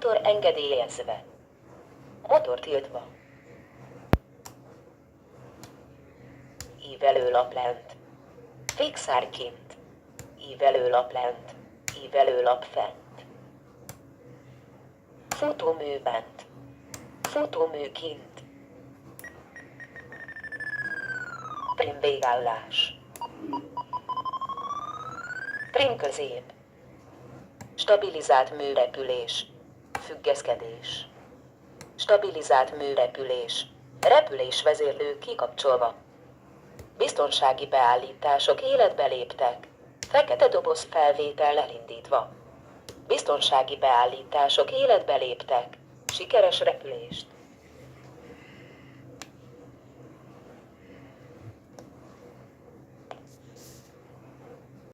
Motor engedélyezve. Motor tiltva. Ívelőlap lent. Fékszár kint. Ívelőlap lent. Ívelőlap fent. Futómű bent. Futómű kint. Prim végállás. Prim közép. Stabilizált műrepülés. Függeszkedés. Stabilizált műrepülés. Repülés vezérlő kikapcsolva. Biztonsági beállítások életbe léptek. Fekete doboz felvétel elindítva. Biztonsági beállítások életbe léptek. Sikeres repülést.